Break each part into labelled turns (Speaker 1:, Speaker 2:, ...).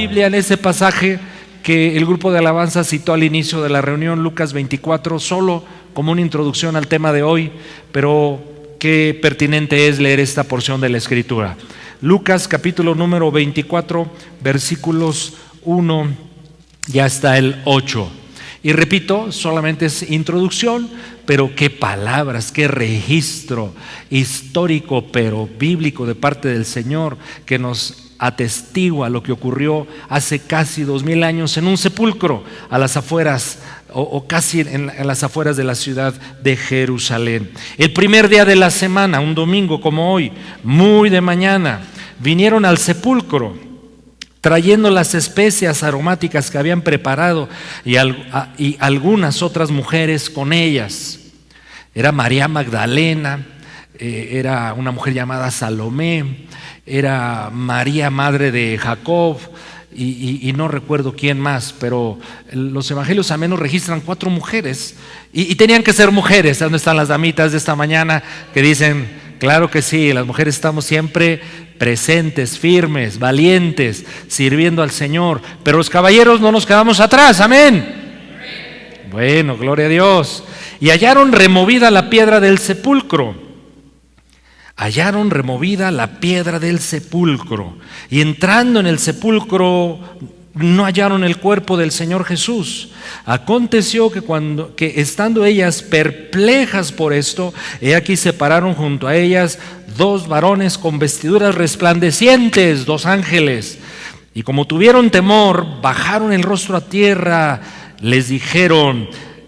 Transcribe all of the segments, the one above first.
Speaker 1: Biblia en ese pasaje que el grupo de alabanza citó al inicio de la reunión, Lucas 24, solo como una introducción al tema de hoy, pero qué pertinente es leer esta porción de la Escritura. Lucas capítulo número 24, versículos 1 y hasta el 8. Y repito, solamente es introducción, pero qué palabras, qué registro histórico pero bíblico de parte del Señor que nos atestigua lo que ocurrió hace casi 2000 años en un sepulcro a las afueras o casi en las afueras de la ciudad de Jerusalén. El primer día de la semana, un domingo como hoy, muy de mañana, vinieron al sepulcro trayendo las especias aromáticas que habían preparado y algunas otras mujeres con ellas. Era María Magdalena, era una mujer llamada Salomé, era María, madre de Jacob, y no recuerdo quién más, pero los evangelios al menos registran 4 mujeres, y tenían que ser mujeres. ¿Dónde están las damitas de esta mañana que dicen, claro que sí, las mujeres estamos siempre presentes, firmes, valientes, sirviendo al Señor, pero los caballeros no nos quedamos atrás, amén? Bueno, gloria a Dios. Y hallaron removida la piedra del sepulcro. Hallaron removida la piedra del sepulcro, y entrando en el sepulcro no hallaron el cuerpo del Señor Jesús. Aconteció que estando ellas perplejas por esto, he aquí se pararon junto a ellas 2 varones con vestiduras resplandecientes, 2 ángeles, y como tuvieron temor, bajaron el rostro a tierra, les dijeron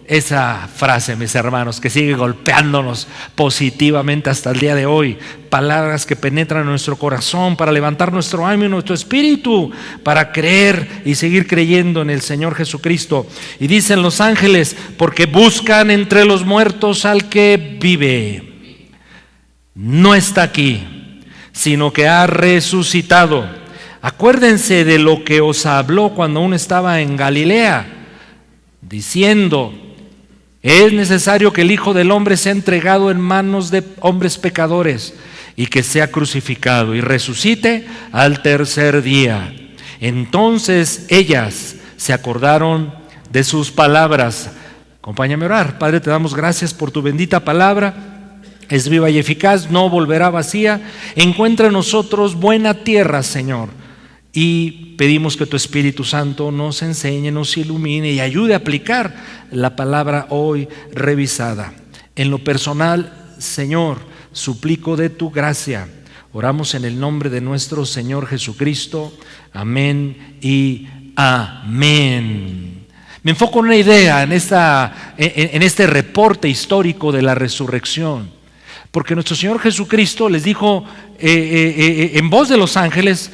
Speaker 1: esa frase, mis hermanos, que sigue golpeándonos positivamente hasta el día de hoy. Palabras que penetran en nuestro corazón para levantar nuestro ánimo y nuestro espíritu, para creer y seguir creyendo en el Señor Jesucristo. Y dicen los ángeles, porque buscan entre los muertos al que vive. No está aquí, sino que ha resucitado. Acuérdense de lo que os habló cuando aún estaba en Galilea, diciendo: es necesario que el Hijo del Hombre sea entregado en manos de hombres pecadores y que sea crucificado y resucite al tercer día. Entonces ellas se acordaron de sus palabras. Acompáñame a orar. Padre, te damos gracias por tu bendita palabra. Es viva y eficaz, no volverá vacía. Encuentra en nosotros buena tierra, Señor. Y pedimos que tu Espíritu Santo nos enseñe, nos ilumine y ayude a aplicar la palabra hoy revisada. En lo personal, Señor, suplico de tu gracia. Oramos en el nombre de nuestro Señor Jesucristo. Amén y amén. Me enfoco en una idea en este reporte histórico de la resurrección. Porque nuestro Señor Jesucristo les dijo en voz de los ángeles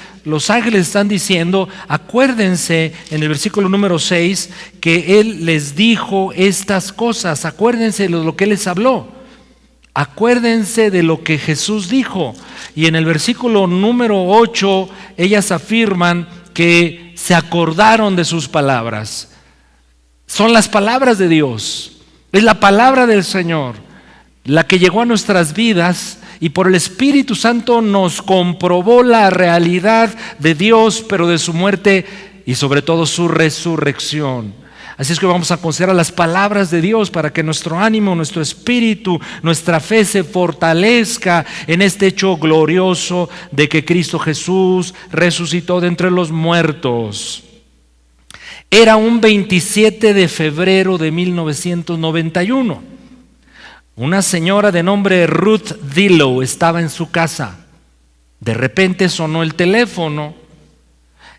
Speaker 1: están diciendo, acuérdense en el versículo número 6 que Él les dijo estas cosas, acuérdense de lo que Él les habló, acuérdense de lo que Jesús dijo. Y en el versículo número 8 ellas afirman que se acordaron de sus palabras. Son las palabras de Dios, es la palabra del Señor la que llegó a nuestras vidas y por el Espíritu Santo nos comprobó la realidad de Dios, pero de su muerte y sobre todo su resurrección. Así es que vamos a considerar las palabras de Dios para que nuestro ánimo, nuestro espíritu, nuestra fe se fortalezca en este hecho glorioso de que Cristo Jesús resucitó de entre los muertos. Era un 27 de febrero de 1991. Una señora de nombre Ruth Dillow estaba en su casa. De repente sonó el teléfono.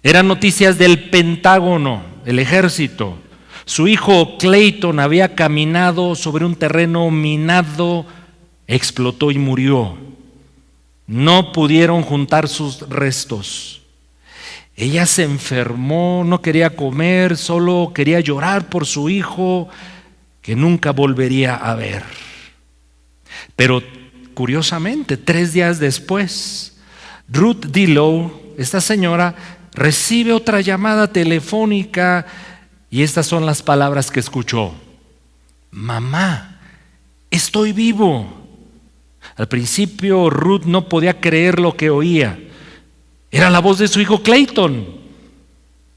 Speaker 1: Eran noticias del Pentágono, el ejército. Su hijo Clayton había caminado sobre un terreno minado, explotó y murió. No pudieron juntar sus restos. Ella se enfermó, no quería comer, solo quería llorar por su hijo que nunca volvería a ver. Pero curiosamente, 3 días después, Ruth Dillow, esta señora, recibe otra llamada telefónica y estas son las palabras que escuchó: mamá, estoy vivo. Al principio Ruth no podía creer lo que oía. Era la voz de su hijo Clayton.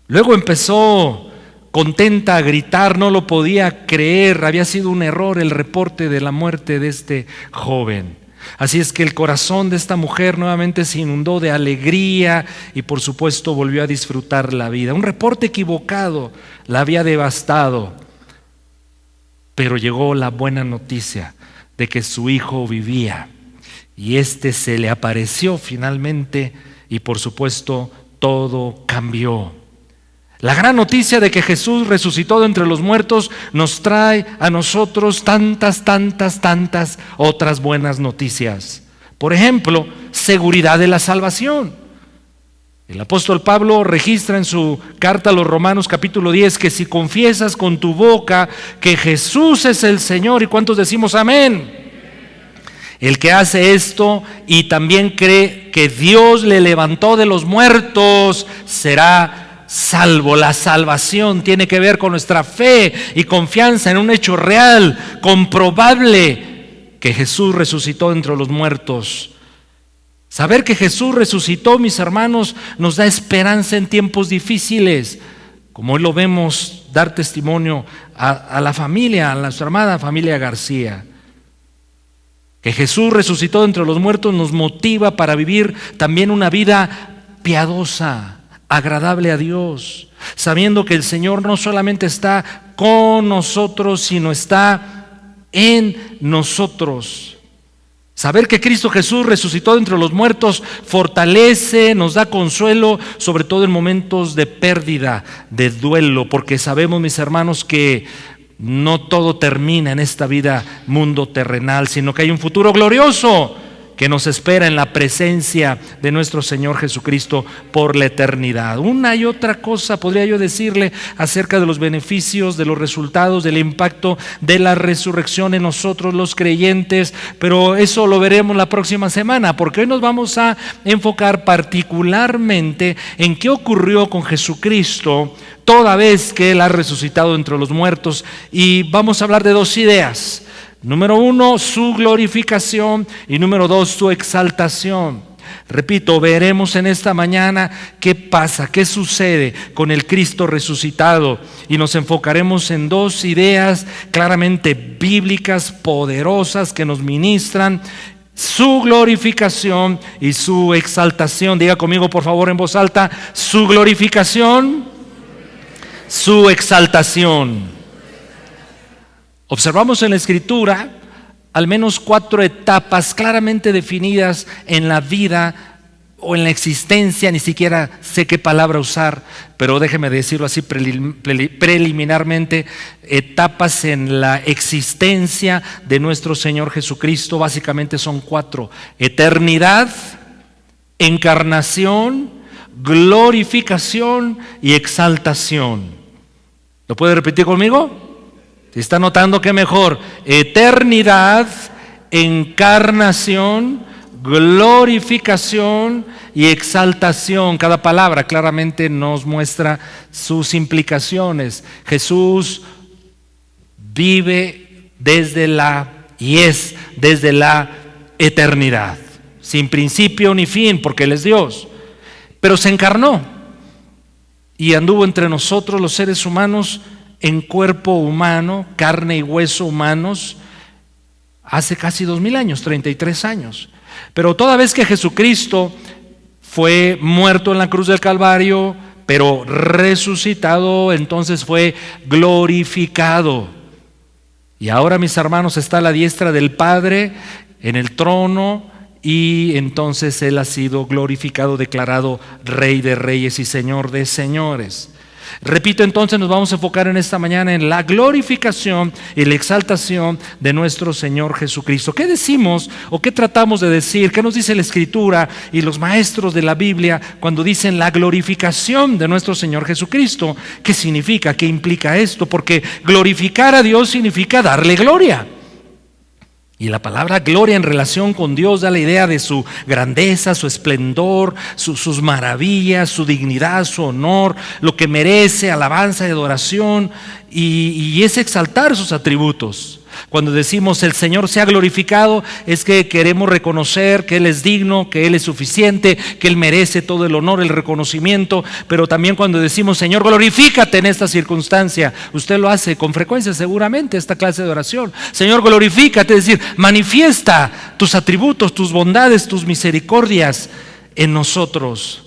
Speaker 1: Luego empezó contenta a gritar, no lo podía creer, había sido un error el reporte de la muerte de este joven. Así es que el corazón de esta mujer nuevamente se inundó de alegría y por supuesto volvió a disfrutar la vida. Un reporte equivocado la había devastado, pero llegó la buena noticia de que su hijo vivía y este se le apareció finalmente y por supuesto todo cambió. La gran noticia de que Jesús resucitó de entre los muertos nos trae a nosotros tantas otras buenas noticias. Por ejemplo, seguridad de la salvación. El apóstol Pablo registra en su carta a los Romanos capítulo 10 que si confiesas con tu boca que Jesús es el Señor, ¿y cuántos decimos amén? El que hace esto y también cree que Dios le levantó de los muertos será salvo. La salvación tiene que ver con nuestra fe y confianza en un hecho real, comprobable, que Jesús resucitó entre los muertos. Saber que Jesús resucitó, mis hermanos, nos da esperanza en tiempos difíciles, como hoy lo vemos dar testimonio a la familia, a nuestra amada familia García. Que Jesús resucitó entre los muertos nos motiva para vivir también una vida piadosa, agradable a Dios, sabiendo que el Señor no solamente está con nosotros, sino está en nosotros. Saber que Cristo Jesús resucitó de entre los muertos fortalece, nos da consuelo, sobre todo en momentos de pérdida, de duelo, porque sabemos, mis hermanos, que no todo termina en esta vida mundo terrenal, sino que hay un futuro glorioso que nos espera en la presencia de nuestro Señor Jesucristo por la eternidad. Una y otra cosa podría yo decirle acerca de los beneficios, de los resultados, del impacto de la resurrección en nosotros los creyentes, pero eso lo veremos la próxima semana, porque hoy nos vamos a enfocar particularmente en qué ocurrió con Jesucristo toda vez que Él ha resucitado entre los muertos, y vamos a hablar de dos ideas. Número 1, su glorificación, y número 2, su exaltación. Repito, veremos en esta mañana qué pasa, qué sucede con el Cristo resucitado, y nos enfocaremos en dos ideas claramente bíblicas, poderosas, que nos ministran su glorificación y su exaltación. Diga conmigo por favor en voz alta: su glorificación, su exaltación. Observamos en la Escritura al menos 4 etapas claramente definidas en la vida o en la existencia, ni siquiera sé qué palabra usar, pero déjeme decirlo así preliminarmente, etapas en la existencia de nuestro Señor Jesucristo. Básicamente son 4: eternidad, encarnación, glorificación y exaltación. ¿Lo puede repetir conmigo? Si está notando, qué mejor: eternidad, encarnación, glorificación y exaltación. Cada palabra claramente nos muestra sus implicaciones. Jesús vive desde y es desde la eternidad, sin principio ni fin, porque Él es Dios. Pero se encarnó y anduvo entre nosotros los seres humanos en cuerpo humano, carne y hueso humanos, hace casi 2000 años, 33 años. Pero toda vez que Jesucristo fue muerto en la cruz del Calvario, pero resucitado, entonces fue glorificado. Y ahora, mis hermanos, está a la diestra del Padre en el trono, y entonces Él ha sido glorificado, declarado Rey de Reyes y Señor de Señores. Repito, entonces nos vamos a enfocar en esta mañana en la glorificación y la exaltación de nuestro Señor Jesucristo. ¿Qué decimos o qué tratamos de decir? ¿Qué nos dice la Escritura y los maestros de la Biblia cuando dicen la glorificación de nuestro Señor Jesucristo? ¿Qué significa? ¿Qué implica esto? Porque glorificar a Dios significa darle gloria. Y la palabra gloria en relación con Dios da la idea de su grandeza, su esplendor, sus maravillas, su dignidad, su honor, lo que merece alabanza y adoración. y es exaltar sus atributos. Cuando decimos el Señor sea glorificado, es que queremos reconocer que Él es digno, que Él es suficiente, que Él merece todo el honor, el reconocimiento. Pero también cuando decimos Señor glorifícate en esta circunstancia, usted lo hace con frecuencia seguramente, esta clase de oración. Señor glorifícate, es decir, manifiesta tus atributos, tus bondades, tus misericordias en nosotros.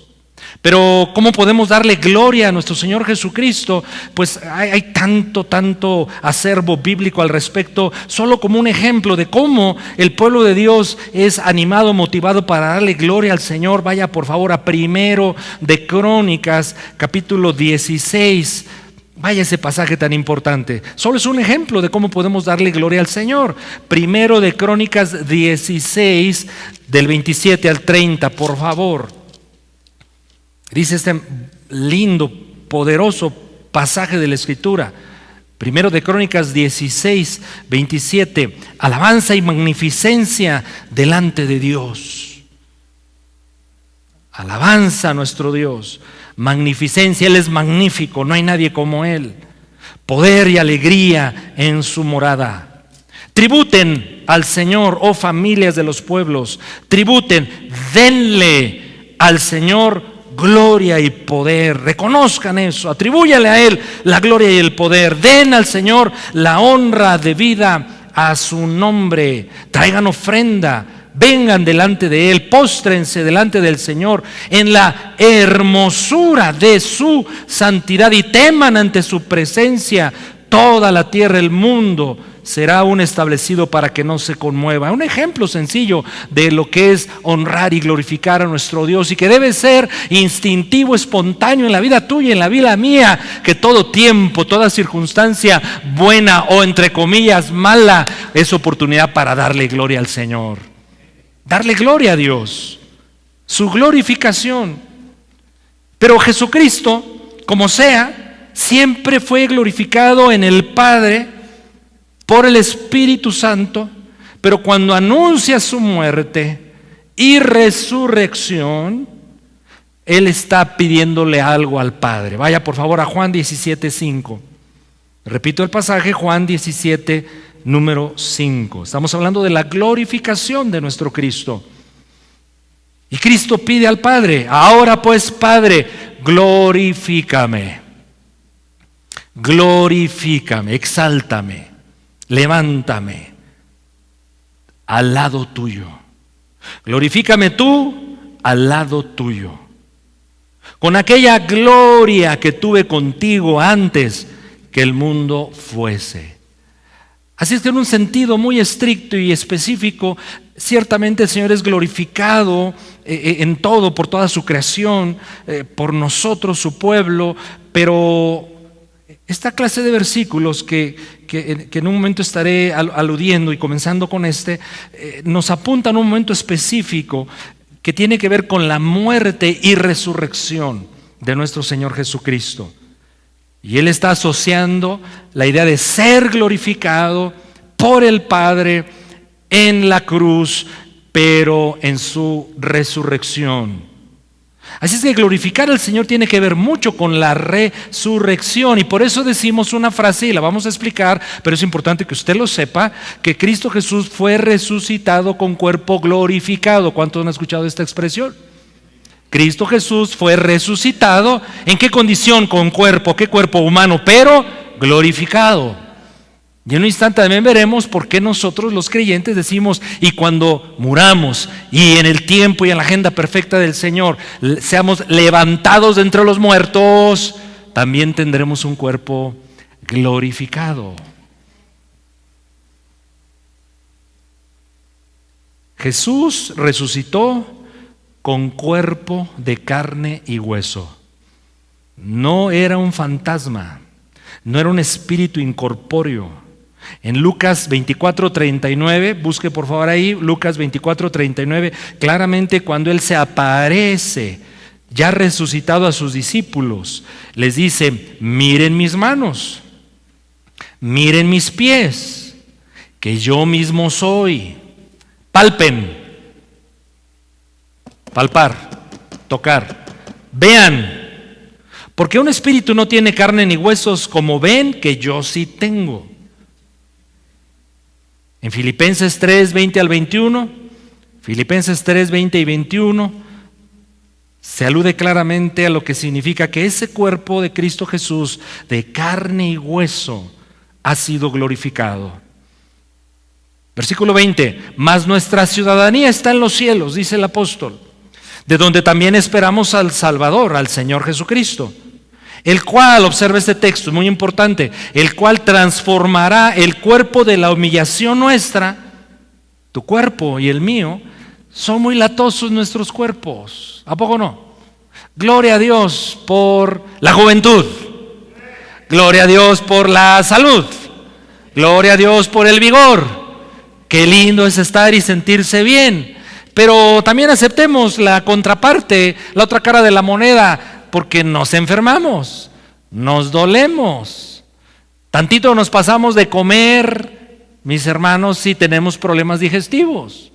Speaker 1: Pero ¿cómo podemos darle gloria a nuestro Señor Jesucristo? Pues hay tanto acervo bíblico al respecto. Solo como un ejemplo de cómo el pueblo de Dios es animado, motivado para darle gloria al Señor. Vaya por favor a Primero de Crónicas, capítulo 16. Vaya ese pasaje tan importante. Solo es un ejemplo de cómo podemos darle gloria al Señor. Primero de Crónicas 16, del 27 al 30, por favor. Dice este lindo, poderoso pasaje de la Escritura. Primero de Crónicas 16, 27. Alabanza y magnificencia delante de Dios. Alabanza a nuestro Dios. Magnificencia, Él es magnífico, no hay nadie como Él. Poder y alegría en su morada. Tributen al Señor, oh familias de los pueblos. Tributen, denle al Señor gloria y poder. Reconozcan eso, atribúyale a Él la gloria y el poder. Den al Señor la honra debida a su nombre. Traigan ofrenda, vengan delante de Él, póstrense delante del Señor en la hermosura de su santidad y teman ante su presencia. Toda la tierra, el mundo será aún establecido para que no se conmueva. Un ejemplo sencillo de lo que es honrar y glorificar a nuestro Dios y que debe ser instintivo, espontáneo en la vida tuya y en la vida mía, que todo tiempo, toda circunstancia buena o entre comillas mala es oportunidad para darle gloria al Señor. Darle gloria a Dios, su glorificación. Pero Jesucristo, como sea, siempre fue glorificado en el Padre por el Espíritu Santo, pero cuando anuncia su muerte y resurrección, Él está pidiéndole algo al Padre. Vaya por favor a Juan 17:5. Repito el pasaje, Juan 17, número 5. Estamos hablando de la glorificación de nuestro Cristo. Y Cristo pide al Padre: ahora pues, Padre, glorifícame. Glorifícame, exáltame, levántame al lado tuyo. Glorifícame tú al lado tuyo. Con aquella gloria que tuve contigo antes que el mundo fuese. Así es que en un sentido muy estricto y específico, ciertamente el Señor es glorificado en todo, por toda su creación, por nosotros, su pueblo, pero esta clase de versículos que en un momento estaré aludiendo y comenzando con nos apuntan a un momento específico que tiene que ver con la muerte y resurrección de nuestro Señor Jesucristo. Y Él está asociando la idea de ser glorificado por el Padre en la cruz, pero en su resurrección. Así es que glorificar al Señor tiene que ver mucho con la resurrección, y por eso decimos una frase y la vamos a explicar, pero es importante que usted lo sepa, que Cristo Jesús fue resucitado con cuerpo glorificado. ¿Cuántos han escuchado esta expresión? Cristo Jesús fue resucitado. ¿En qué condición? Con cuerpo. ¿Qué cuerpo? Humano, pero glorificado. Y en un instante también veremos por qué nosotros los creyentes decimos: y cuando muramos y en el tiempo y en la agenda perfecta del Señor seamos levantados de entre los muertos, también tendremos un cuerpo glorificado. Jesús resucitó con cuerpo de carne y hueso. No era un fantasma, no era un espíritu incorpóreo. En Lucas 24:39, busque por favor ahí, Lucas 24:39, claramente cuando Él se aparece, ya resucitado, a sus discípulos, les dice: miren mis manos, miren mis pies, que yo mismo soy. Palpen, palpar, tocar, vean, Porque un espíritu no tiene carne ni huesos, como ven que yo sí tengo. En Filipenses 3, 20 al 21, Filipenses 3, 20 y 21, se alude claramente a lo que significa que ese cuerpo de Cristo Jesús, de carne y hueso, ha sido glorificado. Versículo 20, mas nuestra ciudadanía está en los cielos, dice el apóstol, de donde también esperamos al Salvador, al Señor Jesucristo, el cual, observa este texto, es muy importante, el cual transformará el cuerpo de la humillación nuestra. Tu cuerpo y el mío son muy latosos nuestros cuerpos, ¿a poco no? Gloria a Dios por la juventud, gloria a Dios por la salud, gloria a Dios por el vigor. Qué lindo es estar y sentirse bien, pero también aceptemos la contraparte, la otra cara de la moneda, porque nos enfermamos, nos dolemos. Tantito nos pasamos de comer, mis hermanos, si tenemos problemas digestivos.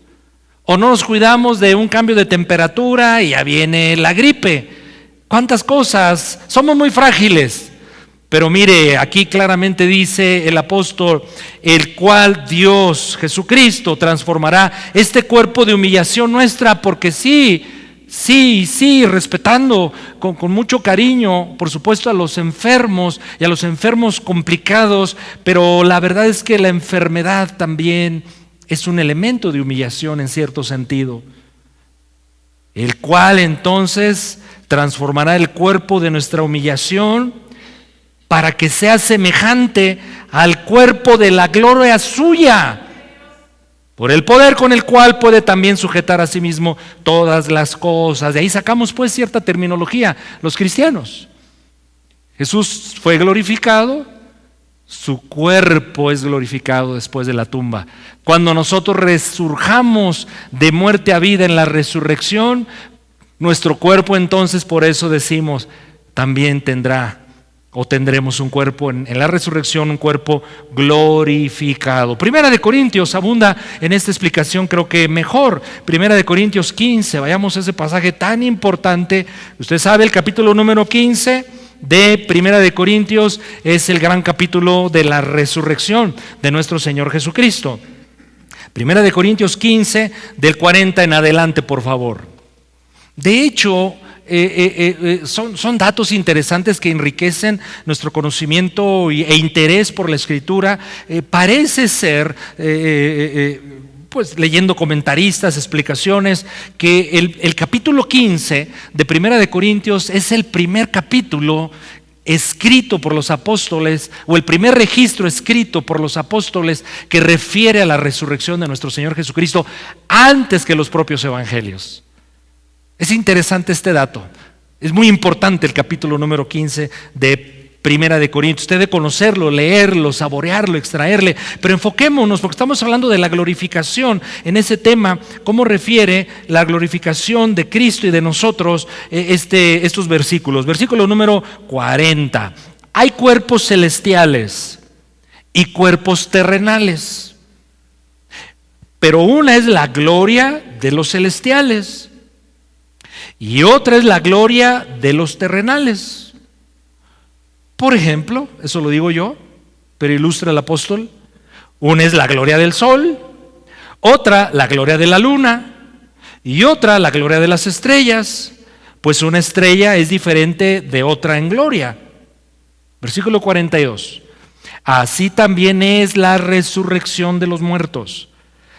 Speaker 1: O no nos cuidamos de un cambio de temperatura y ya viene la gripe. ¿Cuántas cosas? Somos muy frágiles. Pero mire, aquí claramente dice el apóstol, el cual Dios, Jesucristo, transformará este cuerpo de humillación nuestra, porque sí, respetando con mucho cariño, por supuesto, a los enfermos y a los enfermos complicados, pero la verdad es que la enfermedad también es un elemento de humillación en cierto sentido, el cual entonces transformará el cuerpo de nuestra humillación para que sea semejante al cuerpo de la gloria suya, por el poder con el cual puede también sujetar a sí mismo todas las cosas. De ahí sacamos pues cierta terminología los cristianos. Jesús fue glorificado, su cuerpo es glorificado después de la tumba. Cuando nosotros resurjamos de muerte a vida en la resurrección, nuestro cuerpo entonces, por eso decimos, también tendremos un cuerpo en la resurrección, un cuerpo glorificado. Primera de Corintios abunda en esta explicación, creo que mejor. Primera de Corintios 15, vayamos a ese pasaje tan importante. Usted sabe, el capítulo número 15 de Primera de Corintios es el gran capítulo de la resurrección de nuestro Señor Jesucristo. Primera de Corintios 15, del 40 en adelante, por favor. De hecho, son datos interesantes que enriquecen nuestro conocimiento e interés por la Escritura. Parece ser, pues leyendo comentaristas, explicaciones, que el capítulo 15 de Primera de Corintios es el primer capítulo escrito por los apóstoles, o el primer registro escrito por los apóstoles que refiere a la resurrección de nuestro Señor Jesucristo antes que los propios evangelios. Es interesante este dato. Es muy importante el capítulo número 15 de Primera de Corintios. Usted debe conocerlo, leerlo, saborearlo, extraerle. Pero enfoquémonos, porque estamos hablando de la glorificación en ese tema. ¿Cómo refiere la glorificación de Cristo y de nosotros estos versículos? Versículo número 40. Hay cuerpos celestiales y cuerpos terrenales, pero una es la gloria de los celestiales y otra es la gloria de los terrenales. Por ejemplo, eso lo digo yo, pero ilustra el apóstol, una es la gloria del sol, otra la gloria de la luna y otra la gloria de las estrellas, pues una estrella es diferente de otra en gloria. Versículo 42. Así también es la resurrección de los muertos.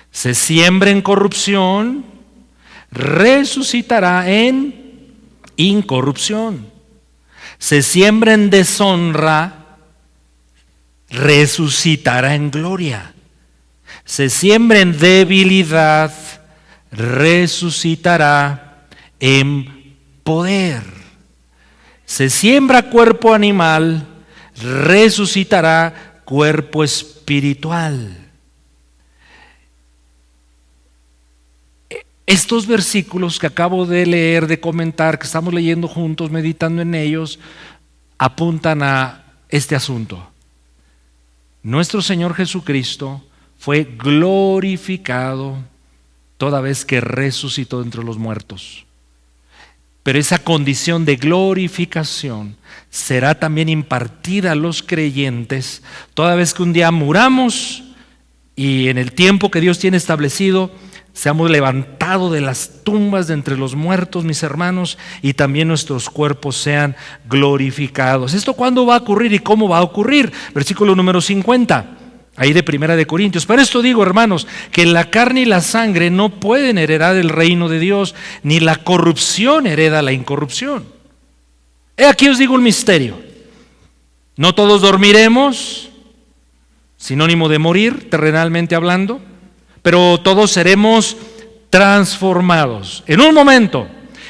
Speaker 1: Se siembra en corrupción, resucitará en incorrupción. Se siembra en deshonra, resucitará en gloria. Se siembra en debilidad, resucitará en poder. Se siembra cuerpo animal, resucitará cuerpo espiritual. Estos versículos que acabo de leer, de comentar, que estamos leyendo juntos, meditando en ellos, apuntan a este asunto. Nuestro Señor Jesucristo fue glorificado toda vez que resucitó entre los muertos. Pero esa condición de glorificación será también impartida a los creyentes toda vez que un día muramos y en el tiempo que Dios tiene establecido seamos levantados de las tumbas de entre los muertos, mis hermanos, y también nuestros cuerpos sean glorificados. ¿Esto cuándo va a ocurrir y cómo va a ocurrir? Versículo número 50. Ahí de Primera de Corintios. Por esto digo, hermanos, que la carne y la sangre no pueden heredar el reino de Dios, ni la corrupción hereda la incorrupción. Aquí os digo un misterio. No todos dormiremos, sinónimo de morir, terrenalmente hablando, pero todos seremos transformados. En un momento,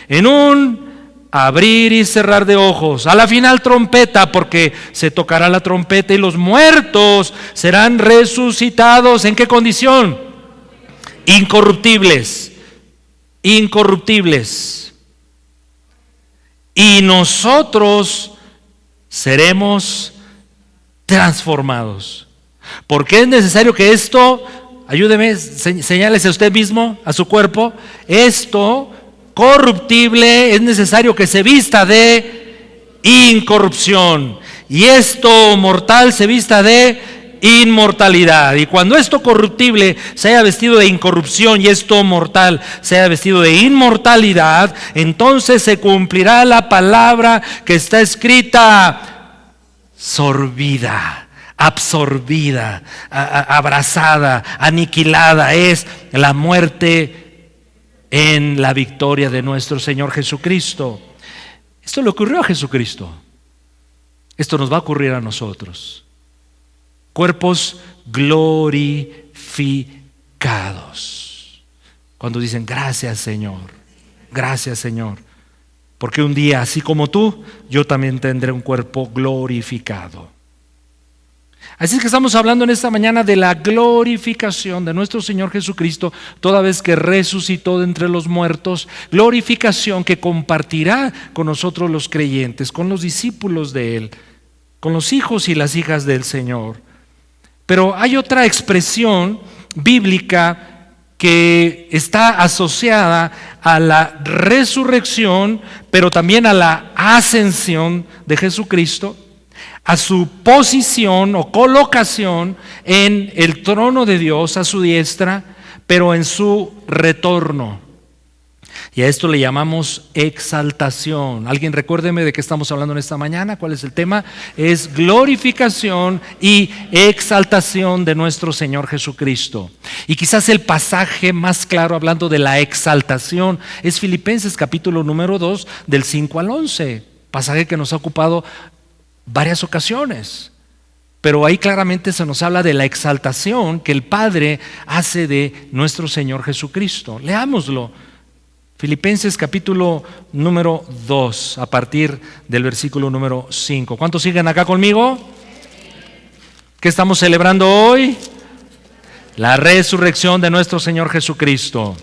Speaker 1: en un abrir y cerrar de ojos, a la final trompeta, porque se tocará la trompeta y los muertos serán resucitados. ¿En qué condición? Incorruptibles, incorruptibles. Y nosotros seremos transformados. Porque es necesario que esto, ayúdeme, señálese a usted mismo, a su cuerpo, esto corruptible es necesario que se vista de incorrupción, y esto mortal se vista de inmortalidad. Y cuando esto corruptible se haya vestido de incorrupción y esto mortal se haya vestido de inmortalidad, entonces se cumplirá la palabra que está escrita: sorbida, absorbida, abrazada, aniquilada es la muerte en la victoria de nuestro Señor Jesucristo. Esto le ocurrió a Jesucristo. Esto nos va a ocurrir a nosotros. Cuerpos glorificados. Cuando dicen: gracias Señor, porque un día, así como tú, yo también tendré un cuerpo glorificado. Así es que estamos hablando en esta mañana de la glorificación de nuestro Señor Jesucristo, toda vez que resucitó de entre los muertos, glorificación que compartirá con nosotros los creyentes, con los discípulos de Él, con los hijos y las hijas del Señor. Pero hay otra expresión bíblica que está asociada a la resurrección, pero también a la ascensión de Jesucristo, a su posición o colocación en el trono de Dios a su diestra, pero en su retorno. Y a esto le llamamos exaltación. ¿Alguien recuérdeme de qué estamos hablando en esta mañana? ¿Cuál es el tema? Es glorificación y exaltación de nuestro Señor Jesucristo. Y quizás el pasaje más claro hablando de la exaltación es Filipenses capítulo número 2 del 5 al 11. Pasaje que nos ha ocupado varias ocasiones, pero ahí claramente se nos habla de la exaltación que el Padre hace de nuestro Señor Jesucristo. Leámoslo. Filipenses capítulo número 2, a partir del versículo número 5. ¿Cuántos siguen acá conmigo? ¿Qué estamos celebrando hoy? La resurrección de nuestro Señor Jesucristo.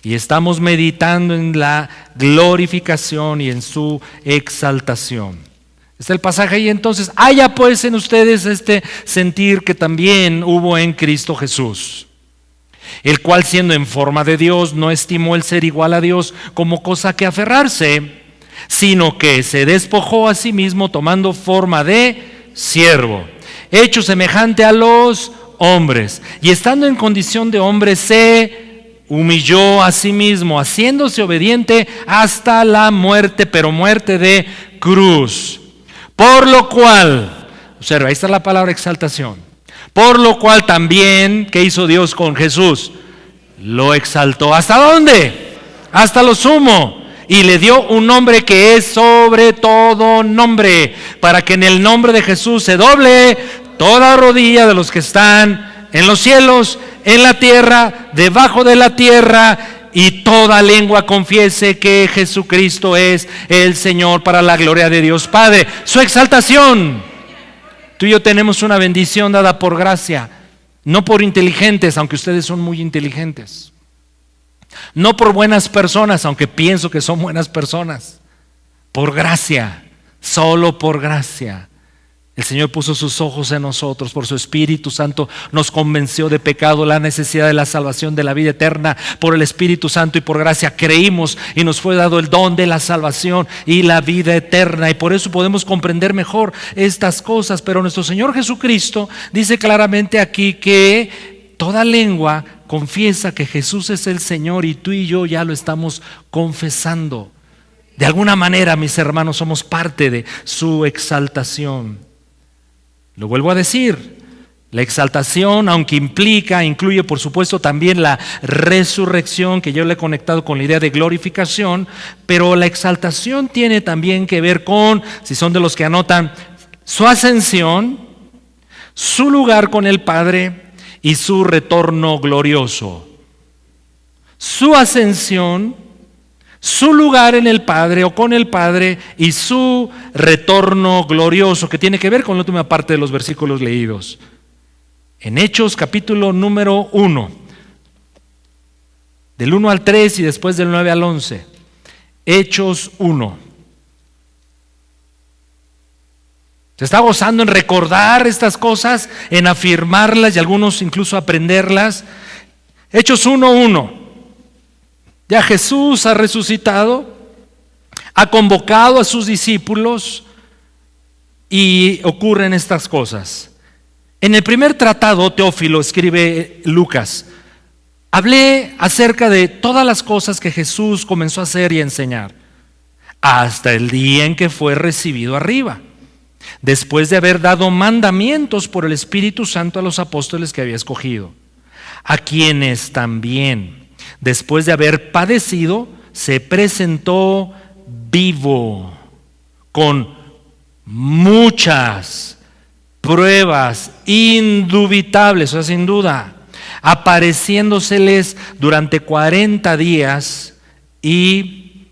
Speaker 1: Y estamos meditando en la glorificación y en su exaltación. Está el pasaje ahí. Entonces: haya pues en ustedes este sentir que también hubo en Cristo Jesús, el cual, siendo en forma de Dios, no estimó el ser igual a Dios como cosa que aferrarse, sino que se despojó a sí mismo, tomando forma de siervo, hecho semejante a los hombres, y estando en condición de hombre se humilló a sí mismo, haciéndose obediente hasta la muerte, pero muerte de cruz. Por lo cual, observa, ahí está la palabra exaltación. Por lo cual también, ¿qué hizo Dios con Jesús? Lo exaltó. ¿Hasta dónde? Hasta lo sumo. Y le dio un nombre que es sobre todo nombre, para que en el nombre de Jesús se doble toda rodilla de los que están en los cielos, en la tierra, debajo de la tierra, y toda lengua confiese que Jesucristo es el Señor, para la gloria de Dios Padre. Su exaltación. Tú y yo tenemos una bendición dada por gracia, no por inteligentes, aunque ustedes son muy inteligentes, no por buenas personas, aunque pienso que son buenas personas, por gracia, solo por gracia. El Señor puso sus ojos en nosotros, por su Espíritu Santo nos convenció de pecado, la necesidad de la salvación, de la vida eterna. Por el Espíritu Santo y por gracia creímos y nos fue dado el don de la salvación y la vida eterna. Y por eso podemos comprender mejor estas cosas. Pero nuestro Señor Jesucristo dice claramente aquí que toda lengua confiesa que Jesús es el Señor, y tú y yo ya lo estamos confesando. De alguna manera, mis hermanos, somos parte de su exaltación. Lo vuelvo a decir, la exaltación, aunque incluye por supuesto también la resurrección, que yo le he conectado con la idea de glorificación, pero la exaltación tiene también que ver con, si son de los que anotan, su ascensión, su lugar con el Padre y su retorno glorioso. Su ascensión, su lugar en el Padre o con el Padre y su retorno glorioso, que tiene que ver con la última parte de los versículos leídos. En Hechos capítulo número 1, del 1 al 3 y después del 9 al 11. Hechos 1. Se está gozando en recordar estas cosas, en afirmarlas y algunos incluso aprenderlas. Hechos 1:1. Ya Jesús ha resucitado, ha convocado a sus discípulos y ocurren estas cosas. En el primer tratado, Teófilo, escribe Lucas, hablé acerca de todas las cosas que Jesús comenzó a hacer y a enseñar, hasta el día en que fue recibido arriba, después de haber dado mandamientos por el Espíritu Santo a los apóstoles que había escogido, a quienes también, después de haber padecido, se presentó vivo con muchas pruebas indubitables, o sea, sin duda, apareciéndoseles durante 40 días y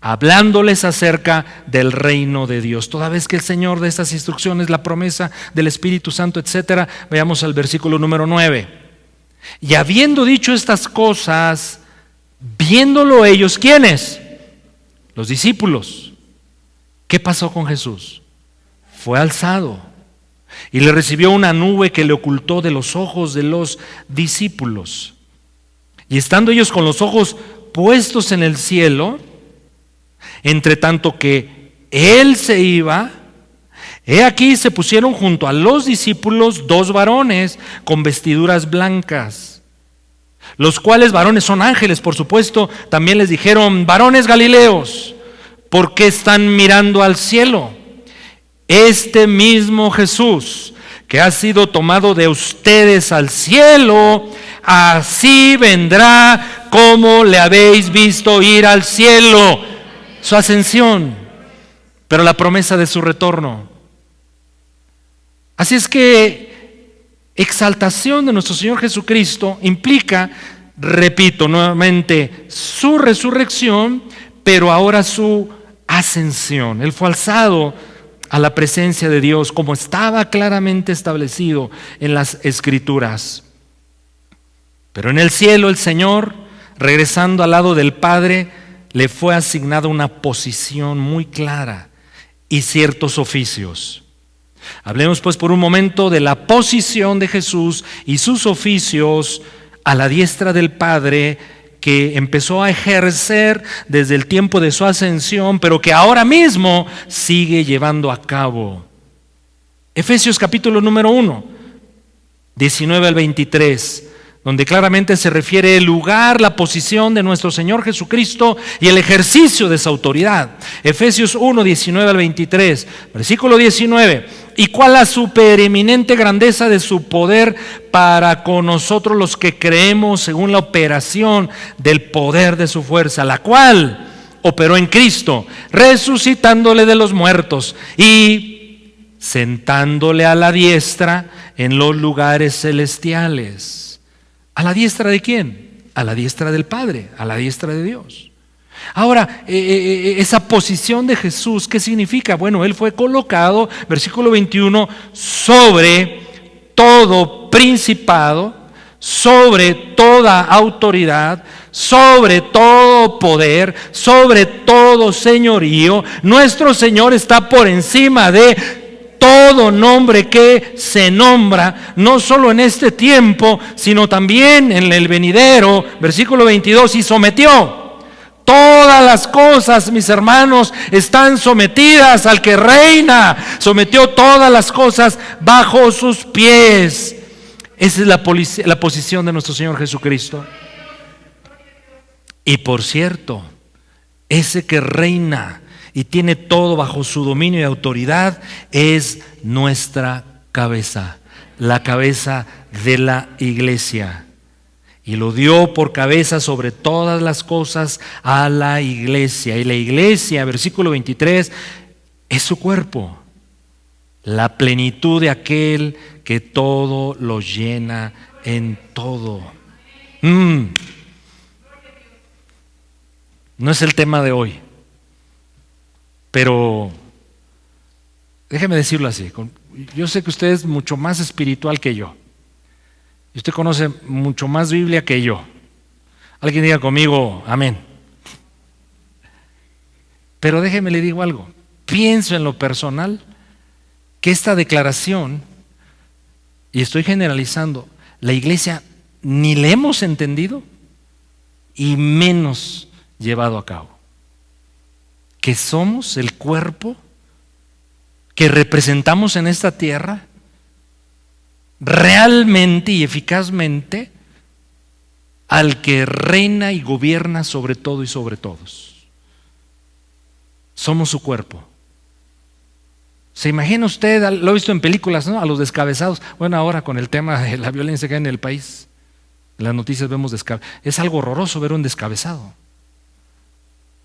Speaker 1: hablándoles acerca del reino de Dios. Toda vez que el Señor de estas instrucciones, la promesa del Espíritu Santo, etcétera, veamos al versículo número 9. Y habiendo dicho estas cosas, viéndolo ellos, ¿quiénes? Los discípulos. ¿Qué pasó con Jesús? Fue alzado y le recibió una nube que le ocultó de los ojos de los discípulos. Y estando ellos con los ojos puestos en el cielo, entre tanto que él se iba, he aquí se pusieron junto a los discípulos 2 varones con vestiduras blancas, los cuales varones son ángeles, por supuesto. También les dijeron: varones Galileos, ¿por qué están mirando al cielo? Este mismo Jesús que ha sido tomado de ustedes al cielo, así vendrá como le habéis visto ir al cielo. Su ascensión, pero la promesa de su retorno. Así es que exaltación de nuestro Señor Jesucristo implica, repito nuevamente, su resurrección, pero ahora su ascensión. Él fue alzado a la presencia de Dios, como estaba claramente establecido en las Escrituras. Pero en el cielo el Señor, regresando al lado del Padre, le fue asignada una posición muy clara y ciertos oficios. Hablemos pues por un momento de la posición de Jesús y sus oficios a la diestra del Padre, que empezó a ejercer desde el tiempo de su ascensión, pero que ahora mismo sigue llevando a cabo. Efesios capítulo número 1, 19 al 23, donde claramente se refiere el lugar, la posición de nuestro Señor Jesucristo y el ejercicio de esa autoridad. Efesios 1, 19 al 23, versículo 19. Y cuál la supereminente grandeza de su poder para con nosotros los que creemos, según la operación del poder de su fuerza, la cual operó en Cristo, resucitándole de los muertos y sentándole a la diestra en los lugares celestiales. ¿A la diestra de quién? A la diestra del Padre, a la diestra de Dios. Ahora, esa posición de Jesús, ¿qué significa? Bueno, Él fue colocado, versículo 21, sobre todo principado, sobre toda autoridad, sobre todo poder, sobre todo señorío. Nuestro Señor está por encima de todo nombre que se nombra, no solo en este tiempo, sino también en el venidero. Versículo 22, y sometió todas las cosas, mis hermanos, están sometidas al que reina. Sometió todas las cosas bajo sus pies. Esa es la posición de nuestro Señor Jesucristo. Y por cierto, ese que reina y tiene todo bajo su dominio y autoridad es nuestra cabeza, la cabeza de la iglesia. Y lo dio por cabeza sobre todas las cosas a la iglesia. Y la iglesia, versículo 23, es su cuerpo, la plenitud de aquel que todo lo llena en todo. No es el tema de hoy, pero déjeme decirlo así. Yo sé que usted es mucho más espiritual que yo. Y usted conoce mucho más Biblia que yo. Alguien diga conmigo, amén. Pero déjeme le digo algo. Pienso en lo personal que esta declaración, y estoy generalizando, la iglesia ni le hemos entendido y menos llevado a cabo. Que somos el cuerpo que representamos en esta tierra realmente y eficazmente al que reina y gobierna sobre todo y sobre todos. Somos su cuerpo. ¿Se imagina usted, lo he visto en películas, ¿no?, a los descabezados? Bueno, ahora con el tema de la violencia que hay en el país, en las noticias vemos es algo horroroso ver un descabezado.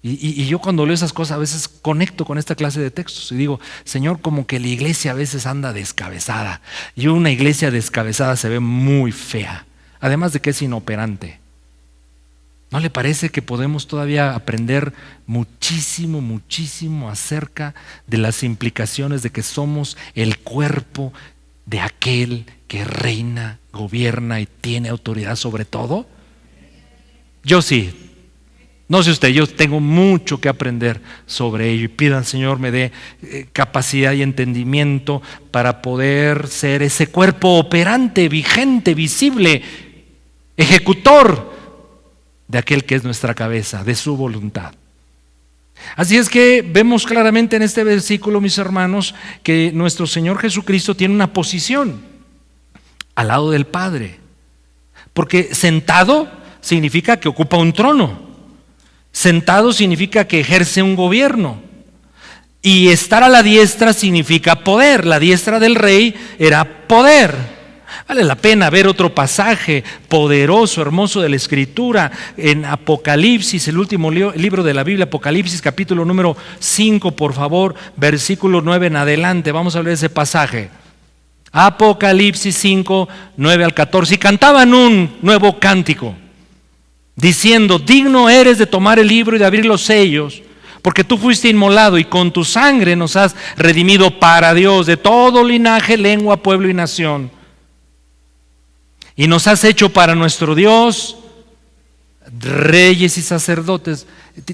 Speaker 1: Y yo cuando leo esas cosas a veces conecto con esta clase de textos y digo, Señor, como que la iglesia a veces anda descabezada. Y una iglesia descabezada se ve muy fea, además de que es inoperante. ¿No le parece que podemos todavía aprender muchísimo, muchísimo acerca de las implicaciones de que somos el cuerpo de aquel que reina, gobierna y tiene autoridad sobre todo? Yo sí. No sé usted, yo tengo mucho que aprender sobre ello y pido al Señor me dé capacidad y entendimiento para poder ser ese cuerpo operante, vigente, visible, ejecutor de aquel que es nuestra cabeza, de su voluntad. Así es que vemos claramente en este versículo, mis hermanos, que nuestro Señor Jesucristo tiene una posición al lado del Padre, porque sentado significa que ocupa un trono. Sentado significa que ejerce un gobierno. Y estar a la diestra significa poder. La diestra del rey era poder. Vale la pena ver otro pasaje poderoso, hermoso de la Escritura en Apocalipsis, el último libro de la Biblia, Apocalipsis capítulo número 5, por favor, versículo 9 en adelante. Vamos a leer ese pasaje. Apocalipsis 5, 9 al 14. Y cantaban un nuevo cántico, diciendo: digno eres de tomar el libro y de abrir los sellos, porque tú fuiste inmolado y con tu sangre nos has redimido para Dios de todo linaje, lengua, pueblo y nación. Y nos has hecho para nuestro Dios reyes y sacerdotes.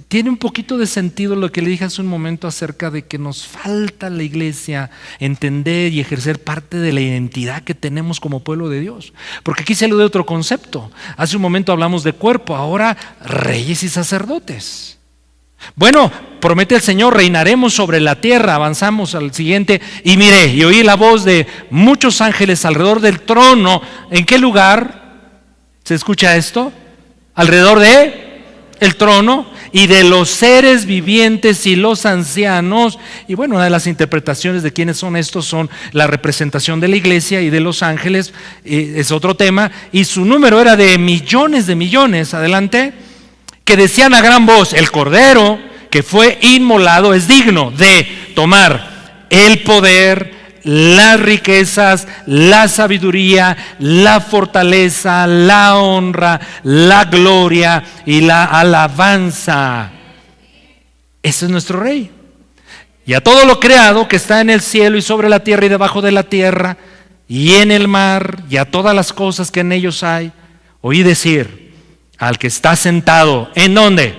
Speaker 1: Tiene un poquito de sentido lo que le dije hace un momento acerca de que nos falta a la iglesia entender y ejercer parte de la identidad que tenemos como pueblo de Dios. Porque aquí se alude a otro concepto. Hace un momento hablamos de cuerpo, ahora reyes y sacerdotes. Bueno, promete el Señor, reinaremos sobre la tierra. Avanzamos al siguiente. Y miré y oí la voz de muchos ángeles alrededor del trono. ¿En qué lugar se escucha esto? Alrededor de el trono, y de los seres vivientes y los ancianos. Y bueno, una de las interpretaciones de quiénes son estos son la representación de la iglesia y de los ángeles, es otro tema. Y su número era de millones, adelante, que decían a gran voz: el Cordero que fue inmolado es digno de tomar el poder, las riquezas, la sabiduría, la fortaleza, la honra, la gloria y la alabanza. Ese es nuestro Rey. Y a todo lo creado que está en el cielo y sobre la tierra y debajo de la tierra y en el mar, y a todas las cosas que en ellos hay, oí decir al que está sentado, ¿en dónde?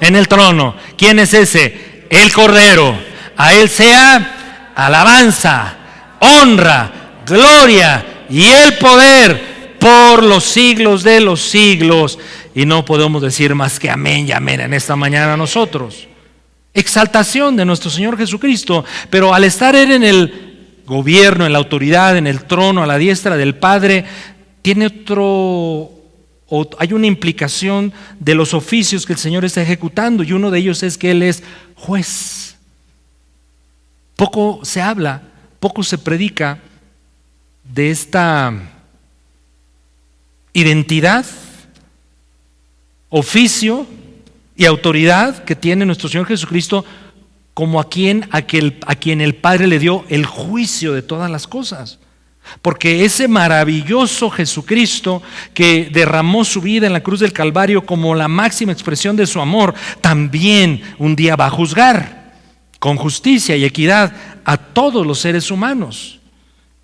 Speaker 1: En el trono. ¿Quién es ese? El Cordero. A él sea alabanza, honra, gloria y el poder por los siglos de los siglos. Y no podemos decir más que amén y amén en esta mañana nosotros. Exaltación de nuestro Señor Jesucristo, pero al estar Él en el gobierno, en la autoridad, en el trono, a la diestra del Padre, tiene hay una implicación de los oficios que el Señor está ejecutando, y uno de ellos es que Él es juez. Poco se habla, poco se predica de esta identidad, oficio y autoridad que tiene nuestro Señor Jesucristo como a quien el Padre le dio el juicio de todas las cosas. Porque ese maravilloso Jesucristo que derramó su vida en la cruz del Calvario como la máxima expresión de su amor, también un día va a juzgar con justicia y equidad a todos los seres humanos.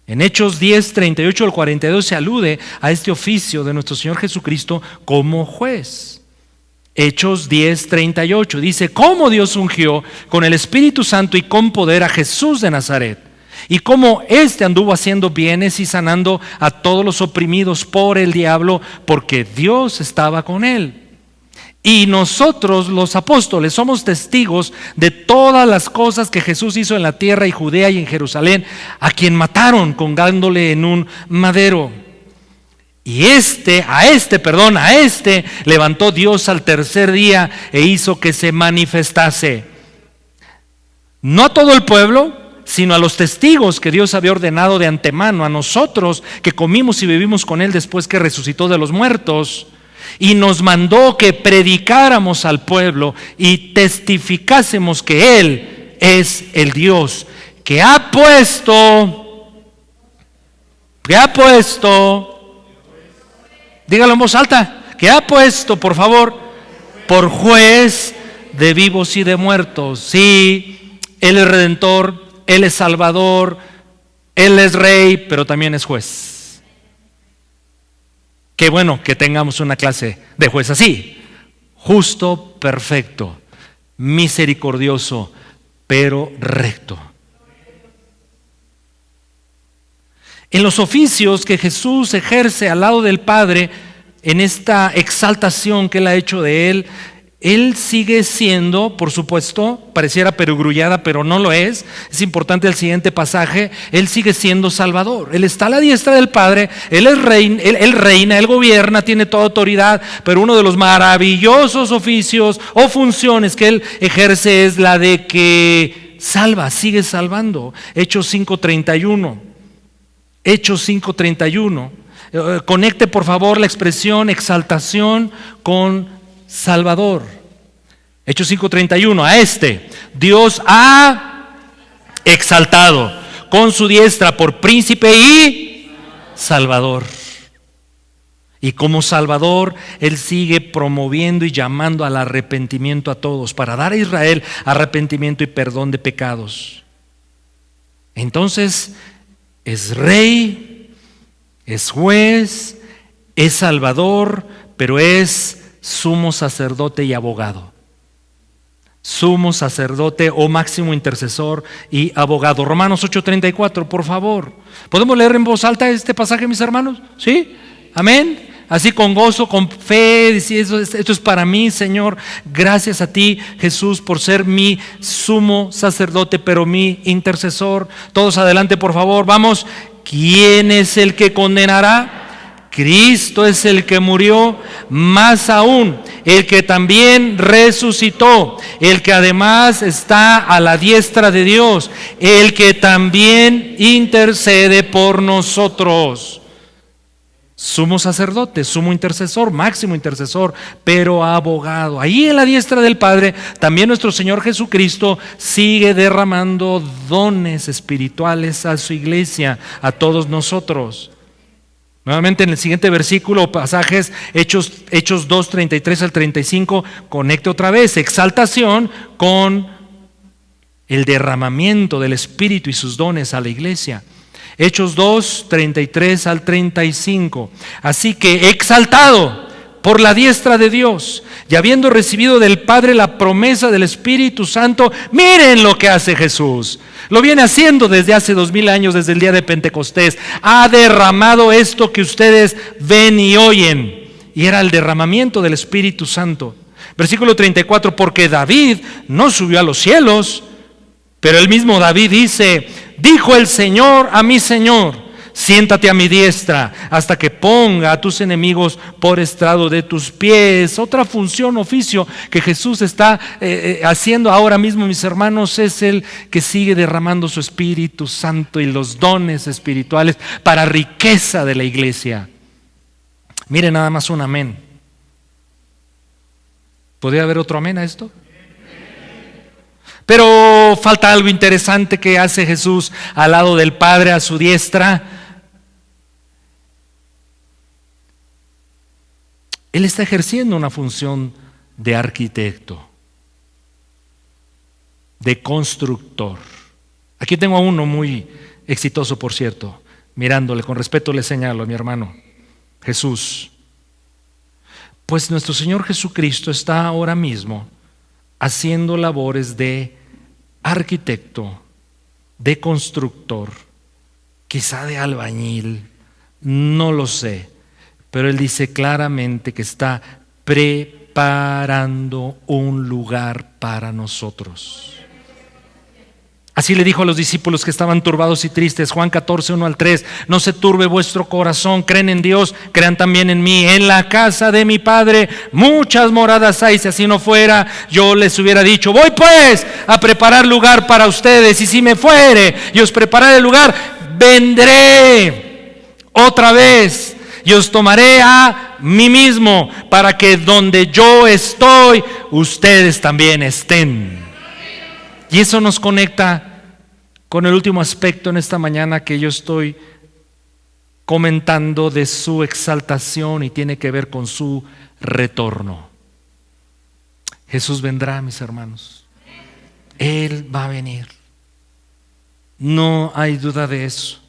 Speaker 1: En Hechos 10, 38 al 42 se alude a este oficio de nuestro Señor Jesucristo como juez. Hechos 10, 38 dice: cómo Dios ungió con el Espíritu Santo y con poder a Jesús de Nazaret, y cómo éste anduvo haciendo bienes y sanando a todos los oprimidos por el diablo, porque Dios estaba con él. Y nosotros los apóstoles somos testigos de todas las cosas que Jesús hizo en la tierra y Judea y en Jerusalén, a quien mataron colgándole en un madero. Y a este levantó Dios al tercer día e hizo que se manifestase, no a todo el pueblo, sino a los testigos que Dios había ordenado de antemano, a nosotros que comimos y vivimos con Él después que resucitó de los muertos. Y nos mandó que predicáramos al pueblo y testificásemos que Él es el Dios que ha puesto, dígalo en voz alta, que ha puesto, por favor, por juez de vivos y de muertos. Sí, Él es Redentor, Él es Salvador, Él es Rey, pero también es juez. Qué bueno que tengamos una clase de juez así: justo, perfecto, misericordioso, pero recto. En los oficios que Jesús ejerce al lado del Padre, en esta exaltación que Él ha hecho de Él, Él sigue siendo, por supuesto, pareciera perogrullada, pero no lo es. Es importante el siguiente pasaje: Él sigue siendo Salvador. Él está a la diestra del Padre, Él es rey, él reina, Él gobierna, tiene toda autoridad, pero uno de los maravillosos oficios o funciones que Él ejerce es la de que salva, sigue salvando. Hechos 5:31. Hechos 5:31. Conecte por favor la expresión exaltación con Salvador. Hechos 5:31. A este Dios ha exaltado con su diestra por príncipe y Salvador. Y como Salvador, Él sigue promoviendo y llamando al arrepentimiento a todos, para dar a Israel arrepentimiento y perdón de pecados. Entonces, es Rey, es juez, es Salvador, pero es sumo sacerdote y abogado. Sumo sacerdote o máximo intercesor y abogado. Romanos 8:34, por favor. ¿Podemos leer en voz alta este pasaje, mis hermanos? ¿Sí? Amén. Así con gozo, con fe, esto es para mí, Señor. Gracias a ti, Jesús, por ser mi sumo sacerdote, pero mi intercesor. Todos adelante, por favor. Vamos. ¿Quién es el que condenará? Cristo es el que murió, más aún el que también resucitó, el que además está a la diestra de Dios, el que también intercede por nosotros. Sumo sacerdote, sumo intercesor, máximo intercesor, pero abogado. Ahí en la diestra del Padre, también nuestro Señor Jesucristo sigue derramando dones espirituales a su iglesia, a todos nosotros. Nuevamente en el siguiente versículo o pasajes, Hechos 2, 33 al 35, conecte otra vez exaltación con el derramamiento del Espíritu y sus dones a la iglesia. Hechos 2, 33 al 35. Así que exaltado por la diestra de Dios, y habiendo recibido del Padre la promesa del Espíritu Santo, miren lo que hace Jesús. Lo viene haciendo desde hace 2000 años, desde el día de Pentecostés. Ha derramado esto que ustedes ven y oyen. Y era el derramamiento del Espíritu Santo. Versículo 34, porque David no subió a los cielos, pero el mismo David dice, dijo el Señor a mi Señor, siéntate a mi diestra hasta que ponga a tus enemigos por estrado de tus pies. Otra función, oficio que Jesús está haciendo ahora mismo, mis hermanos, es el que sigue derramando su Espíritu Santo y los dones espirituales para riqueza de la iglesia. Miren nada más un amén. ¿Podría haber otro amén a esto? Pero falta algo interesante que hace Jesús al lado del Padre a su diestra. Él está ejerciendo una función de arquitecto, de constructor. Aquí tengo a uno muy exitoso, por cierto. Mirándole, con respeto le señalo a mi hermano, Jesús. Pues nuestro Señor Jesucristo está ahora mismo haciendo labores de arquitecto, de constructor, quizá de albañil, no lo sé. Pero Él dice claramente que está preparando un lugar para nosotros. Así le dijo a los discípulos que estaban turbados y tristes, Juan 14, 1 al 3, no se turbe vuestro corazón, creen en Dios, crean también en mí. En la casa de mi Padre muchas moradas hay, si así no fuera, yo les hubiera dicho, voy pues a preparar lugar para ustedes, y si me fuere y os prepararé el lugar, vendré otra vez y os tomaré a mí mismo, para que donde yo estoy, ustedes también estén. Y eso nos conecta con el último aspecto en esta mañana que yo estoy comentando de su exaltación, y tiene que ver con su retorno. Jesús vendrá, mis hermanos. Él va a venir. No hay duda de eso.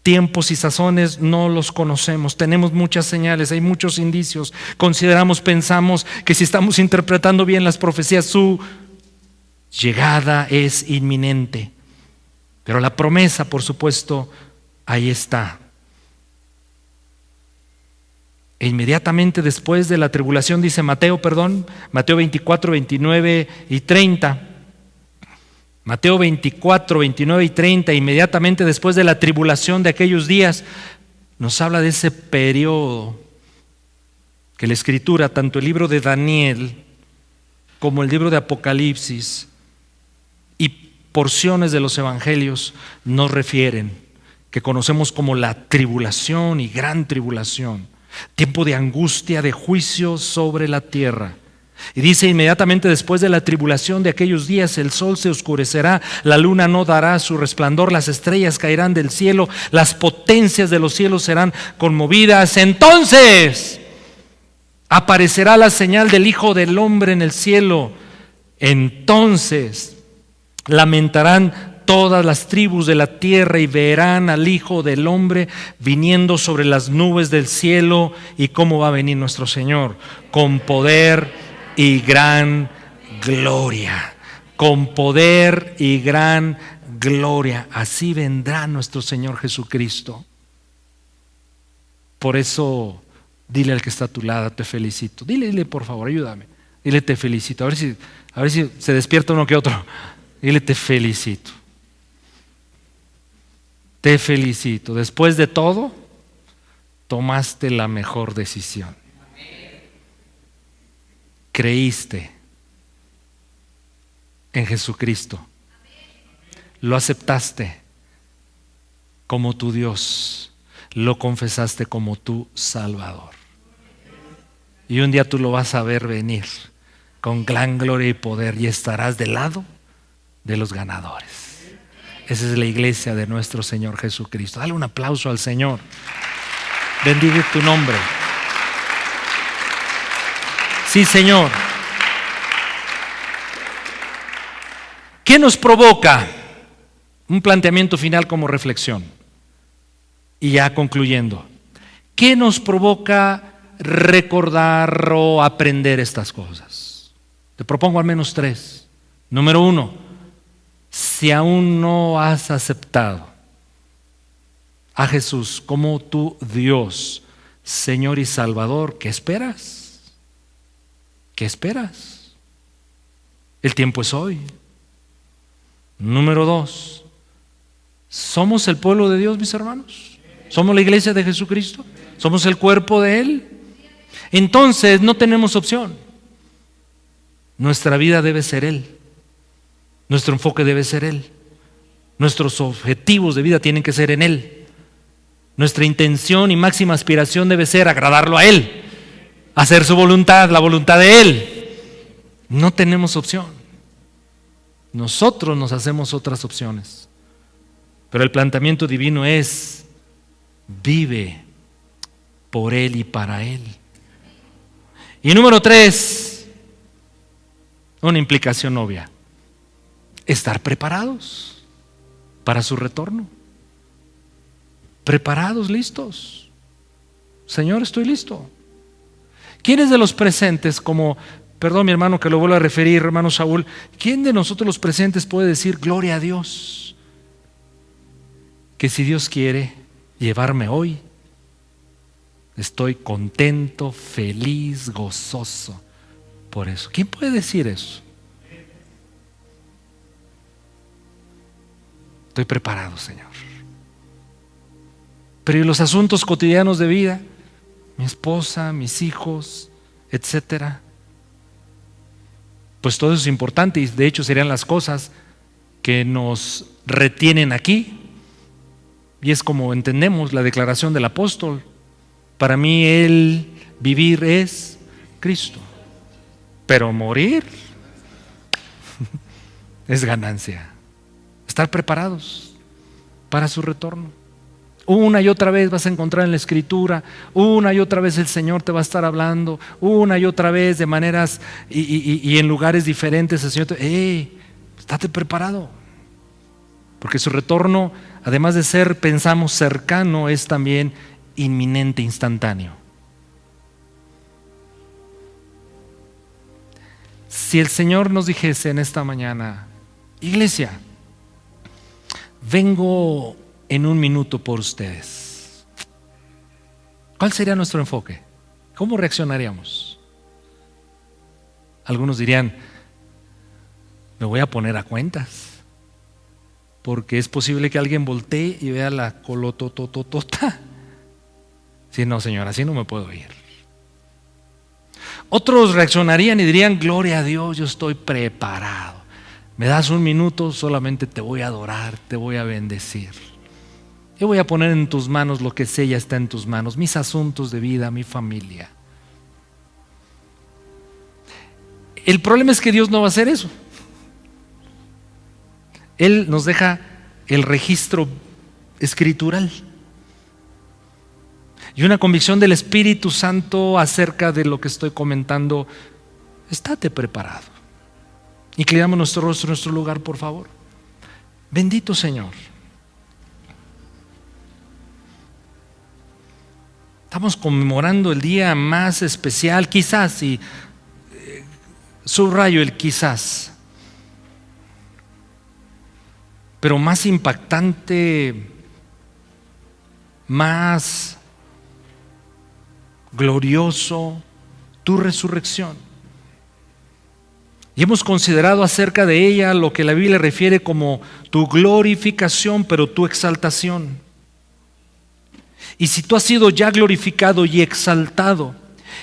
Speaker 1: Tiempos y sazones no los conocemos, tenemos muchas señales, hay muchos indicios, consideramos, pensamos que si estamos interpretando bien las profecías, su llegada es inminente, pero la promesa, por supuesto, ahí está. E inmediatamente después de la tribulación, dice Mateo 24, 29 y 30. Mateo 24, 29 y 30, inmediatamente después de la tribulación de aquellos días, nos habla de ese periodo que la Escritura, tanto el libro de Daniel como el libro de Apocalipsis y porciones de los evangelios nos refieren, que conocemos como la tribulación y gran tribulación, tiempo de angustia, de juicio sobre la tierra. Y dice, inmediatamente después de la tribulación de aquellos días, el sol se oscurecerá, la luna no dará su resplandor, las estrellas caerán del cielo, las potencias de los cielos serán conmovidas. Entonces aparecerá la señal del Hijo del Hombre en el cielo. Entonces lamentarán todas las tribus de la tierra y verán al Hijo del Hombre viniendo sobre las nubes del cielo. ¿Y cómo va a venir nuestro Señor? Con poder y gran gloria. Con poder y gran gloria. Así vendrá nuestro Señor Jesucristo. Por eso, dile al que está a tu lado, te felicito. Dile por favor, ayúdame. Dile, te felicito. A ver si se despierta uno que otro. Dile, te felicito. Te felicito. Después de todo, tomaste la mejor decisión. Creíste en Jesucristo. Lo aceptaste como tu Dios. Lo confesaste como tu Salvador. Y un día tú lo vas a ver venir con gran gloria y poder, y estarás del lado de los ganadores. Esa es la iglesia de nuestro Señor Jesucristo. Dale un aplauso al Señor. Bendiga tu nombre. Sí, Señor. ¿Qué nos provoca? Un planteamiento final como reflexión. Y ya concluyendo. ¿Qué nos provoca recordar o aprender estas cosas. Te propongo al menos 3. Número 1, si aún no has aceptado a Jesús como tu Dios, Señor y Salvador, ¿qué esperas? ¿Qué esperas? El tiempo es hoy. Número 2, ¿somos el pueblo de Dios, mis hermanos? ¿Somos la iglesia de Jesucristo? ¿Somos el cuerpo de Él? Entonces no tenemos opción. Nuestra vida debe ser Él. Nuestro enfoque debe ser Él. Nuestros objetivos de vida tienen que ser en Él. Nuestra intención y máxima aspiración debe ser agradarlo a Él, hacer su voluntad, la voluntad de Él. No tenemos opción. Nosotros nos hacemos otras opciones. Pero el planteamiento divino es: vive por Él y para Él. Y número 3, una implicación obvia: estar preparados para su retorno. Preparados, listos. Señor, estoy listo. ¿Quiénes de los presentes, perdón mi hermano que lo vuelvo a referir, hermano Saúl, quién de nosotros los presentes puede decir gloria a Dios? Que si Dios quiere llevarme hoy, estoy contento, feliz, gozoso por eso. ¿Quién puede decir eso? Estoy preparado, Señor. Pero ¿y los asuntos cotidianos de vida? Mi esposa, mis hijos, etcétera. Pues todo eso es importante, y de hecho serían las cosas que nos retienen aquí. Y es como entendemos la declaración del apóstol: para mí el vivir es Cristo, pero morir es ganancia. Estar preparados para su retorno. Una y otra vez vas a encontrar en la Escritura, una y otra vez el Señor te va a estar hablando, una y otra vez de maneras y en lugares diferentes el Señor estate preparado, porque su retorno, además de ser, pensamos, cercano, es también inminente, instantáneo. Si el Señor nos dijese en esta mañana: iglesia, vengo en un minuto por ustedes, ¿cuál sería nuestro enfoque? ¿Cómo reaccionaríamos? Algunos dirían: me voy a poner a cuentas, porque es posible que alguien voltee y vea la colotototota. Sí, no, Señor, así no me puedo ir. Otros reaccionarían y dirían: gloria a Dios, yo estoy preparado. Me das un minuto, solamente te voy a adorar, te voy a bendecir. Yo voy a poner en tus manos lo que sé ya está en tus manos, mis asuntos de vida, mi familia. El problema es que Dios no va a hacer eso. Él nos deja el registro escritural y una convicción del Espíritu Santo acerca de lo que estoy comentando. Estate preparado. Inclinamos nuestro rostro en nuestro lugar, por favor. Bendito Señor. Estamos conmemorando el día más especial, quizás, y subrayo el quizás, pero más impactante, más glorioso, tu resurrección. Y hemos considerado acerca de ella lo que la Biblia refiere como tu glorificación, pero tu exaltación. Y si tú has sido ya glorificado y exaltado,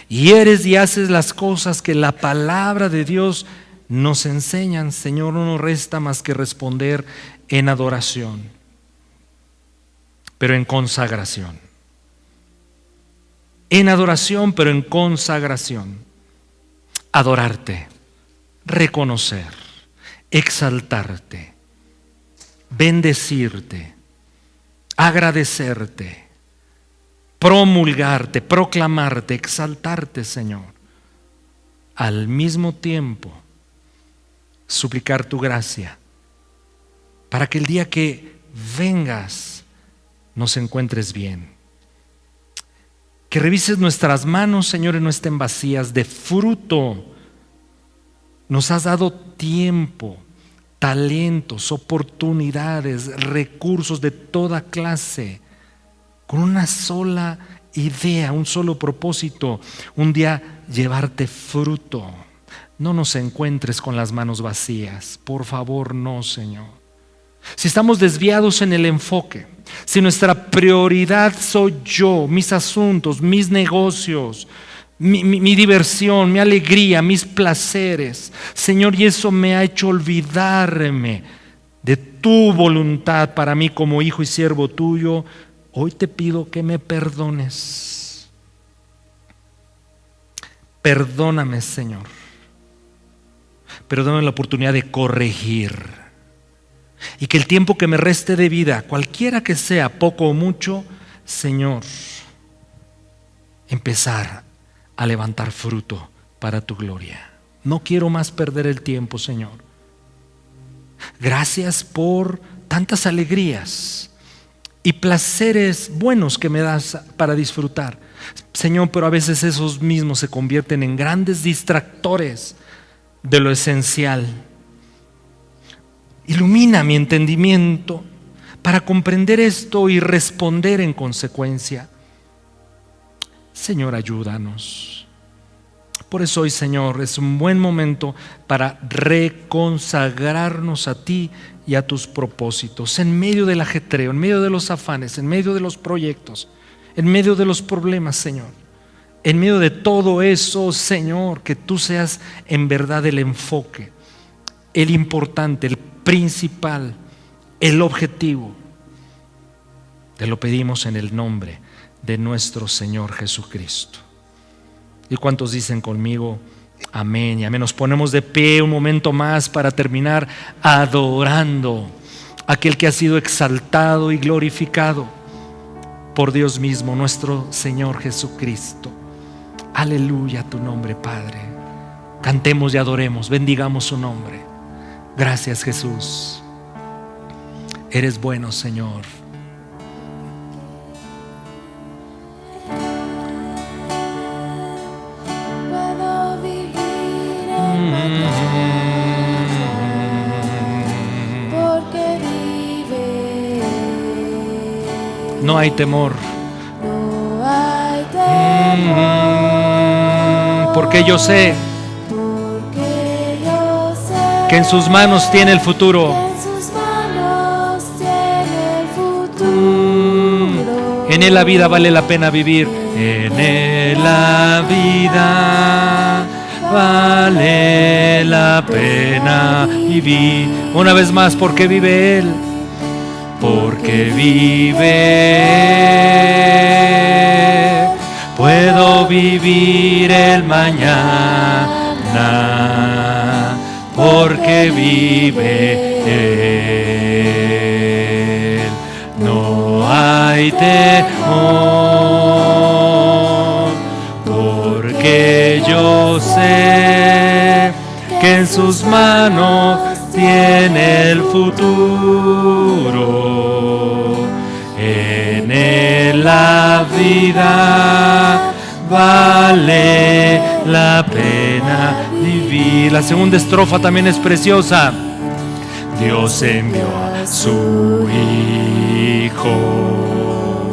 Speaker 1: y eres y haces las cosas que la palabra de Dios nos enseñan, Señor, no nos resta más que responder en adoración, pero en consagración. En adoración, pero en consagración. Adorarte, reconocer, exaltarte, bendecirte, agradecerte, promulgarte, proclamarte, exaltarte, Señor. Al mismo tiempo, suplicar tu gracia para que el día que vengas nos encuentres bien. Que revises nuestras manos, Señor, y no estén vacías de fruto. Nos has dado tiempo, talentos, oportunidades, recursos de toda clase, con una sola idea, un solo propósito: un día llevarte fruto. No nos encuentres con las manos vacías, por favor, no, Señor. Si estamos desviados en el enfoque, si nuestra prioridad soy yo, mis asuntos, mis negocios, mi diversión, mi alegría, mis placeres, Señor, y eso me ha hecho olvidarme de tu voluntad para mí como hijo y siervo tuyo, hoy te pido que me perdones. Perdóname, Señor, pero dame la oportunidad de corregir, y que el tiempo que me reste de vida, cualquiera que sea, poco o mucho, Señor, empezar a levantar fruto para tu gloria. No quiero más perder el tiempo, Señor. Gracias por tantas alegrías y placeres buenos que me das para disfrutar, Señor, pero a veces esos mismos se convierten en grandes distractores de lo esencial. Ilumina mi entendimiento para comprender esto y responder en consecuencia. Señor, ayúdanos. Por eso hoy, Señor, es un buen momento para reconsagrarnos a ti y a tus propósitos, en medio del ajetreo, en medio de los afanes, en medio de los proyectos, en medio de los problemas, Señor. En medio de todo eso, Señor, que tú seas en verdad el enfoque, el importante, el principal, el objetivo. Te lo pedimos en el nombre de nuestro Señor Jesucristo. ¿Y cuántos dicen conmigo amén y amén? Nos ponemos de pie un momento más para terminar adorando a aquel que ha sido exaltado y glorificado por Dios mismo, nuestro Señor Jesucristo. Aleluya a tu nombre, Padre. Cantemos y adoremos, bendigamos su nombre. Gracias, Jesús. Eres bueno, Señor.
Speaker 2: Puedo vivir en mañana porque vive.
Speaker 1: No hay temor.
Speaker 2: No hay temor.
Speaker 1: Porque yo sé
Speaker 2: Porque yo sé
Speaker 1: que en sus manos tiene el futuro.
Speaker 2: que en sus manos tiene el futuro.
Speaker 1: En él la vida vale la pena vivir. En él la vida vale la pena vivir. Una vez más, porque vive él. Porque vive, puedo vivir el mañana. Porque vive él. No hay temor, porque yo sé que en sus manos tiene el futuro. En él la vida vale la pena vivir. La segunda estrofa también es preciosa. Dios envió a su Hijo,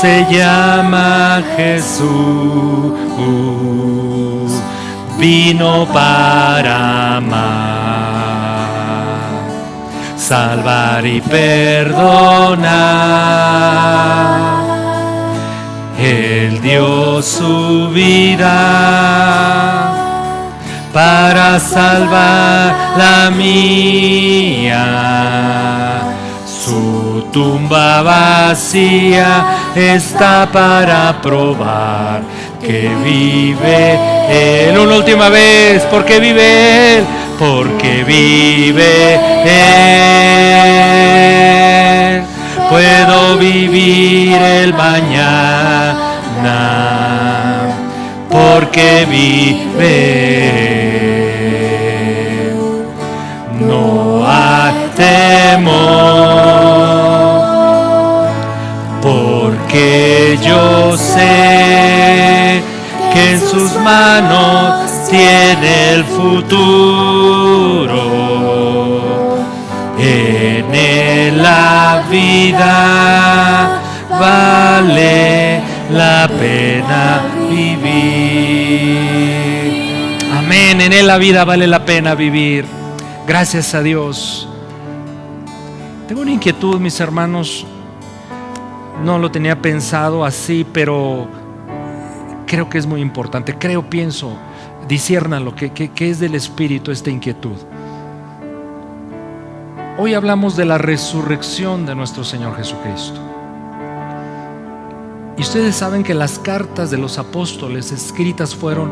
Speaker 1: se llama Jesús, vino para amar, salvar y perdonar. Él dio su vida para salvar la mía. Su tumba vacía está para probar que vive Él. Una última vez, porque vive Él, porque vive Él. Puedo vivir el mañana, porque vive. No hay temor, porque yo sé sé que en sus manos tiene el futuro. En él la vida vale la pena vivir. Amén, en él la vida vale la pena vivir. Gracias a Dios. Tengo una inquietud, mis hermanos. No lo tenía pensado así, pero creo que es muy importante. Pienso, disciérnalo, que es del Espíritu esta inquietud. Hoy hablamos de la resurrección de nuestro Señor Jesucristo. Y ustedes saben que las cartas de los apóstoles escritas fueron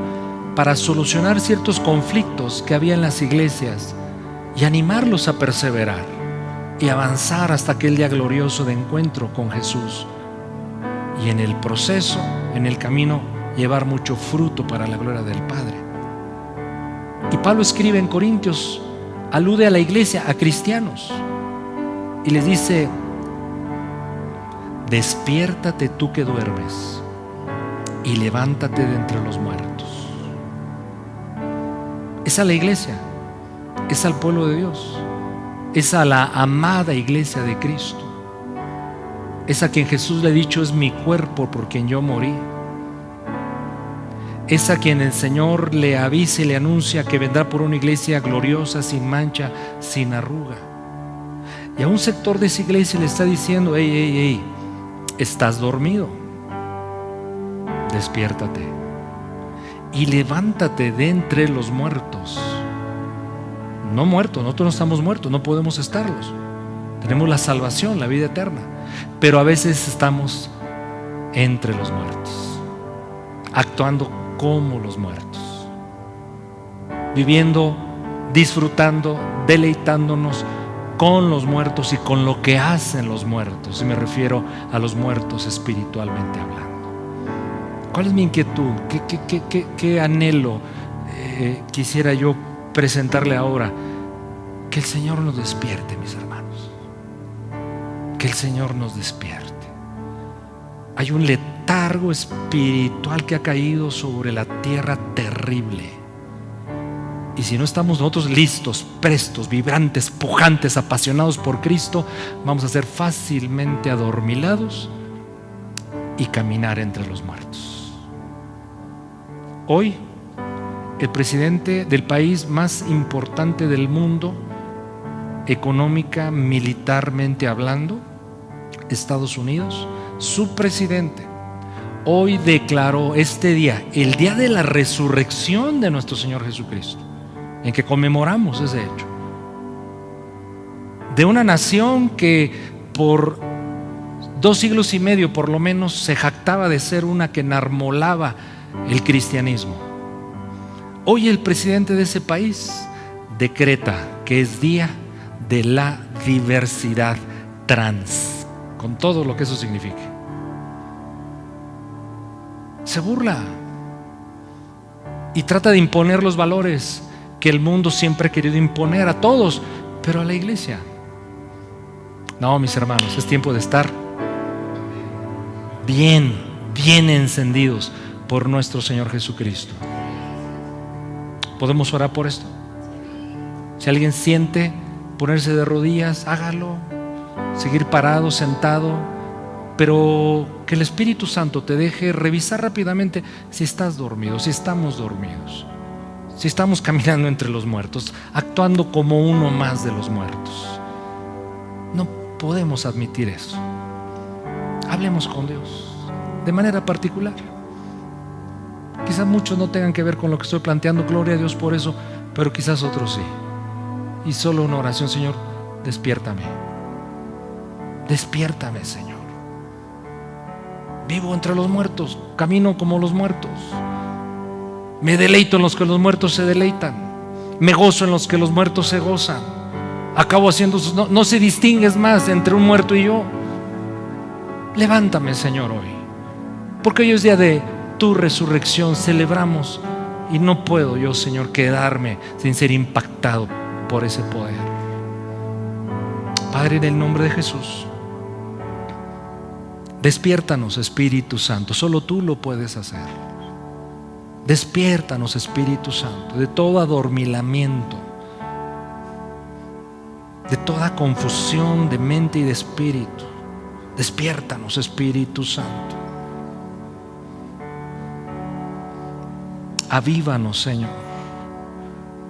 Speaker 1: para solucionar ciertos conflictos que había en las iglesias y animarlos a perseverar y avanzar hasta aquel día glorioso de encuentro con Jesús. Y en el proceso, en el camino, llevar mucho fruto para la gloria del Padre. Y Pablo escribe en Corintios, alude a la iglesia, a cristianos, y les dice: despiértate tú que duermes y levántate de entre los muertos. Es a la iglesia, es al pueblo de Dios, es a la amada iglesia de Cristo, es a quien Jesús le ha dicho: es mi cuerpo por quien yo morí. Es a quien el Señor le avisa y le anuncia que vendrá por una iglesia gloriosa, sin mancha, sin arruga. Y a un sector de esa iglesia le está diciendo: hey, estás dormido, despiértate y levántate de entre los muertos. No muertos, nosotros no estamos muertos, no podemos estarlos. Tenemos la salvación, la vida eterna, pero a veces estamos entre los muertos, actuando como los muertos, viviendo, disfrutando, deleitándonos con los muertos y con lo que hacen los muertos. Y me refiero a los muertos espiritualmente hablando. ¿Cuál es mi inquietud? ¿Qué anhelo quisiera yo presentarle ahora? Que el Señor nos despierte, mis hermanos. Que el Señor nos despierte. Hay un letargo espiritual que ha caído sobre la tierra terrible. Y si no estamos nosotros listos, prestos, vibrantes, pujantes, apasionados por Cristo, vamos a ser fácilmente adormilados y caminar entre los muertos. Hoy, el presidente del país más importante del mundo, económica, militarmente hablando, Estados Unidos, su presidente hoy declaró este día, el día de la resurrección de nuestro Señor Jesucristo, en que conmemoramos ese hecho, de una nación que por 2 siglos y medio por lo menos se jactaba de ser una que enarmolaba el cristianismo. Hoy el presidente de ese país decreta que es día de la diversidad trans, con todo lo que eso signifique. Se burla y trata de imponer los valores que el mundo siempre ha querido imponer a todos, pero a la iglesia no. Mis hermanos, es tiempo de estar bien encendidos por nuestro Señor Jesucristo. ¿Podemos orar por esto? Si alguien siente ponerse de rodillas, hágalo. Seguir parado, sentado, pero que el Espíritu Santo te deje revisar rápidamente si estás dormido, si estamos dormidos, si estamos caminando entre los muertos, actuando como uno más de los muertos. No podemos admitir eso. Hablemos con Dios de manera particular. Quizás muchos no tengan que ver con lo que estoy planteando, gloria a Dios por eso, pero quizás otros sí. Y solo una oración: Señor, despiértame. Despiértame, Señor. Vivo entre los muertos, camino como los muertos. Me deleito en los que los muertos se deleitan. Me gozo en los que los muertos se gozan. Acabo haciendo, no se distingues más entre un muerto y yo. Levántame, Señor, hoy, porque hoy es día de tu resurrección. Celebramos y no puedo yo, Señor, quedarme sin ser impactado por ese poder. Padre, en el nombre de Jesús, Despiértanos, Espíritu Santo, solo tú lo puedes hacer. Despiértanos, Espíritu Santo, de todo adormilamiento, de toda confusión de mente y de espíritu. Despiértanos, Espíritu Santo. Avívanos, Señor,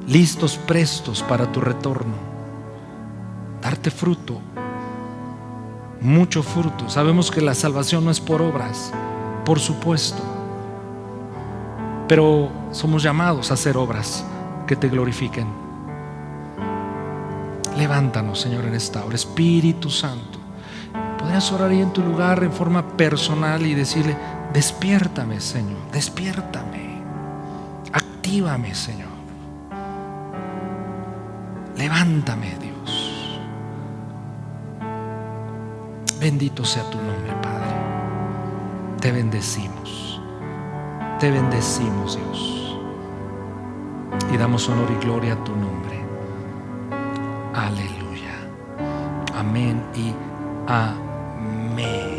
Speaker 1: listos, prestos para tu retorno, darte fruto, mucho fruto. Sabemos que la salvación no es por obras, por supuesto, pero somos llamados a hacer obras que te glorifiquen. Levántanos, Señor, en esta hora. Espíritu Santo, podrías orar ahí en tu lugar en forma personal y decirle: despiértame, Señor, despiértame, actívame, Señor, levántame, Dios. Bendito sea tu nombre, Padre. Te bendecimos, Dios, y damos honor y gloria a tu nombre. Aleluya. Amén y amén.